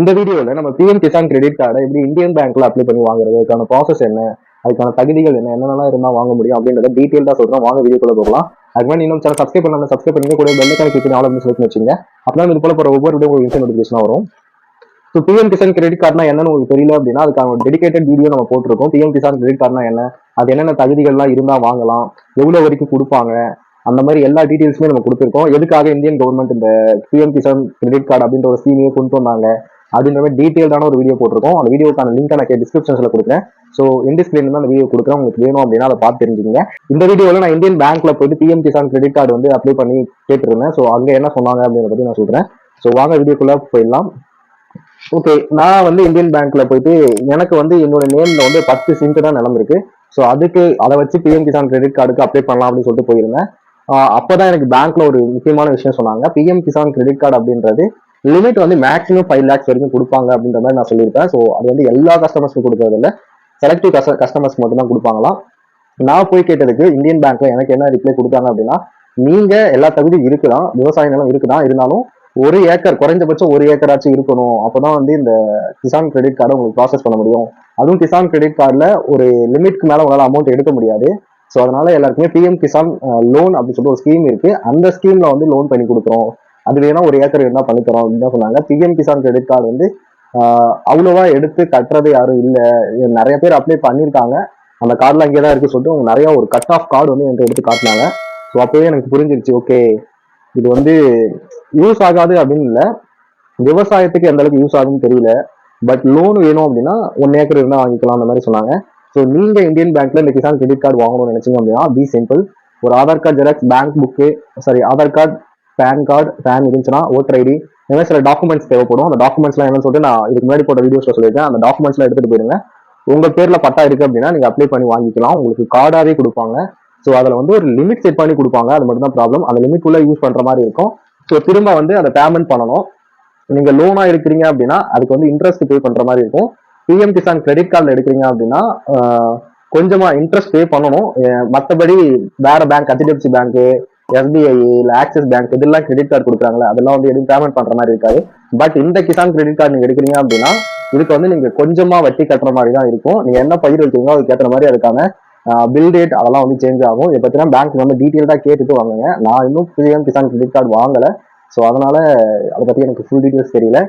இந்த வீடியோல நம்ம பிஎம் கிசான் கிரெடிட் கார்டை எப்படி இந்தியன் பேங்க்ல அப்ளை பண்ணி வாங்குறது, அதுக்கான ப்ராசஸ் என்ன, அதுக்கான தகுதிகள் என்ன, என்னென்னலாம் இருந்தா வாங்க முடியும் அப்படின்றத டீட்டெயில்டா சொல்றோம். வாங்க வீடியோக்குள்ள போகலாம். அதுக்கு முன்னாடி இன்னும் சேனல் சப்ஸ்கிரைப் பண்ணாம சப்ஸ்கிரைப் பண்ணிக்க, கூட பெல் ஐகானை கிளிக் பண்ணி ஆல் அப்படின்னு சொல்லி வச்சுங்க. அப்பதான் இது போல போற ஒவ்வொரு வீடியோ உங்களுக்கு இன்ஸ்டன்ட் நோட்டிஃபிகேஷன் வரும். ஸோ பிஎம் கிசான் கிரெடிட் கார்டுனா என்னன்னு உங்களுக்கு தெரியல அப்படின்னா அதுக்கான ஒரு டெடிகேட்டட் வீடியோ நம்ம போட்டிருக்கோம். பிஎம் கிசான் கிரெடிட் கார்டுனா என்ன, அது என்னென்ன தகுதிகள்லாம் இருந்தா வாங்கலாம், எவ்வளவு வரைக்கும் கொடுப்பாங்க, அந்த மாதிரி எல்லா டீடைல்ஸுமே நம்ம கொடுத்துருக்கோம். எதுக்காக இந்தியன் கவர்மெண்ட் இந்த பிஎம் கிசான் கிரெடிட் கார்டு அப்படின்ற ஒரு ஸ்கீமையே கொண்டு வந்தாங்க அப்படின்ற மாதிரி டீடைல்டான ஒரு வீடியோ போட்டிருக்கோம். அந்த வீடியோக்கான லிங்க் நான் டிஸ்கிரிப்ஷன்ஸ்ல கொடுக்குறேன். ஸோ இன்டிஸ்பிளேன் அந்த வீடியோ கொடுக்குறேன். உங்களுக்கு வேணும் அப்படின்னா அதை பார்த்து தெரிஞ்சுக்கங்க. இந்த வீடியோவில் நான் இந்தியன் பேங்க்ல போயிட்டு பிஎம் கிசான் கிரெடிட் கார்டு வந்து அப்ளை பண்ணி கேட்டிருந்தேன். ஸோ அங்கே என்ன சொன்னாங்க அப்படின்றத பத்தி நான் சொல்றேன். ஸோ வாங்க வீடியோக்குள்ள போயிடலாம். ஓகே, நான் வந்து இந்தியன் பேங்க்ல போயிட்டு எனக்கு வந்து என்னோட நேம்ல வந்து 10 சிங்க் தான் நிலம் இருக்கு. ஸோ அதுக்கு அதை வச்சு பிஎம் கிசான் கிரெடிட் கார்டுக்கு அப்ளை பண்ணலாம் அப்படின்னு சொல்லிட்டு போயிருந்தேன். அப்பதான் எனக்கு பேங்க்ல ஒரு முக்கியமான விஷயம் சொன்னாங்க. பிஎம் கிசான் கிரெடிட் கார்டு அப்படின்றது லிமிட் வந்து மேக்ஸிமம் 5 lakhs வரைக்கும் கொடுப்பாங்க அப்படின்ற மாதிரி நான் சொல்லியிருக்கேன். ஸோ அது வந்து எல்லா கஸ்டமர்ஸ்க்கும் கொடுக்கறது இல்லை, செலக்டிவ் கஸ்டமர்ஸ் மட்டும் தான் கொடுப்பாங்களாம். நான் போய் கேட்டதுக்கு இந்தியன் பேங்க்ல எனக்கு என்ன ரிப்ளை கொடுத்தாங்க அப்படின்னா, நீங்க எல்லா தகுதியும் இருக்குதான், விவசாய நிலம் இருக்குதான், இருந்தாலும் 1 ஏக்கர், குறைந்தபட்சம் 1 ஏக்கராச்சும் இருக்கணும். அப்பதான் வந்து இந்த கிசான் கிரெடிட் கார்டை உங்களுக்கு ப்ராசஸ் பண்ண முடியும். அதுவும் கிசான் கிரெடிட் கார்டுல ஒரு லிமிட்க்கு மேல உங்களால அமௌண்ட் எடுக்க முடியாது. ஸோ அதனால எல்லாருக்குமே பிஎம் கிசான் லோன் அப்படின்னு சொல்லிட்டு ஒரு ஸ்கீம் இருக்கு. அந்த ஸ்கீம்ல வந்து லோன் பண்ணி கொடுக்குறோம். அது வேணா 1 ஏக்கர் இருந்தா பண்ணி தரோம் அப்படின்னு தான் சொன்னாங்க. பிஎம் கிசான் கிரெடிட் கார்டு வந்து அவ்வளவா எடுத்து கட்டுறது யாரும் இல்லை. நிறைய பேர் அப்ளை பண்ணியிருக்காங்க. அந்த கார்டுலாம் இங்கே தான் இருக்கு சொல்லிட்டு அவங்க நிறைய ஒரு கட் ஆஃப் கார்டு வந்து என்கிட்ட எடுத்து காட்டினாங்க. ஸோ அப்பவே எனக்கு புரிஞ்சிருச்சு, ஓகே இது வந்து யூஸ் ஆகாது அப்படின்னு இல்லை, விவசாயத்துக்கு எந்த அளவுக்கு யூஸ் ஆகுதுன்னு தெரியல. பட் லோன் வேணும் அப்படின்னா 1 ஏக்கர் இருந்தா வாங்கிக்கலாம் அந்த மாதிரி சொன்னாங்க. ஸோ நீங்க இந்தியன் பேங்க்ல இந்த கிசான் கிரெடிட் கார்டு வாங்கணும்னு நினைச்சீங்க அப்படின்னா பி சிம்பிள். ஒரு Aadhaar card xerox, bank book, sorry Aadhaar card, PAN card, PAN இருந்துச்சுன்னா ஓட்டர் ஐடி, இந்த மாதிரி சில டாக்குமெண்ட்ஸ் தேவைப்படும். அந்த டாக்குமெண்ட்ஸ்லாம் என்னன்னு சொல்லிட்டு நான் இதுக்கு முன்னாடி போட்ட வீடியோஸ்ல சொல்லியிருக்கேன். அந்த டாக்குமெண்ட்ஸ்லாம் எடுத்துட்டு போயிருங்க. உங்க பேர்ல பட்டா இருக்கு அப்படின்னா நீங்க அப்ளை பண்ணி வாங்கிக்கலாம். உங்களுக்கு கார்டாவே கொடுப்பாங்க. ஸோ அதுல வந்து ஒரு லிமிட் செட் பண்ணி கொடுப்பாங்க. அது மட்டும் தான் ப்ராப்ளம். அந்த லிமிட் உள்ள யூஸ் பண்ற மாதிரி இருக்கும். ஸோ திரும்ப வந்து அதை பேமெண்ட் பண்ணணும். நீங்க லோனா இருக்கிறீங்க அப்படின்னா அதுக்கு வந்து இன்ட்ரெஸ்ட் பே பண்ற மாதிரி இருக்கும். பிஎம் கிசான் கிரெடிட் கார்டுல எடுக்கிறீங்க அப்படின்னா கொஞ்சமா இன்ட்ரெஸ்ட் பே பண்ணணும். மற்றபடி வேற பேங்க், ஹெச்டிஎஃப்சி பேங்க், எஸ்பிஐ இல்ல ஆக்சிஸ் பேங்க் இதெல்லாம் கிரெடிட் கார்டு கொடுக்குறாங்களே அதெல்லாம் வந்து எதுவும் பேமெண்ட் பண்ற மாதிரி இருக்காது. பட் இந்த கிசான் கிரெடிட் கார்டு நீங்க எடுக்கிறீங்க அப்படின்னா இதுக்கு வந்து நீங்க கொஞ்சமா வட்டி கட்டுற மாதிரி தான் இருக்கும். நீங்க என்ன பயிர் வைக்கிறீங்களோ அதுக்கு ஏற்ற மாதிரி அதுக்கான பில் டேட் அதெல்லாம் வந்து சேஞ்ச் ஆகும். இதை பத்தினா பேங்க் வந்து டீட்டெயில்டா கேட்டுட்டு வாங்குங்க. நான் இன்னும் பிஎம் கிசான் கிரெடிட் கார்டு வாங்கல. ஸோ அதனால அதை பத்தி எனக்கு ஃபுல் டீட்டெயில்ஸ் தெரியல.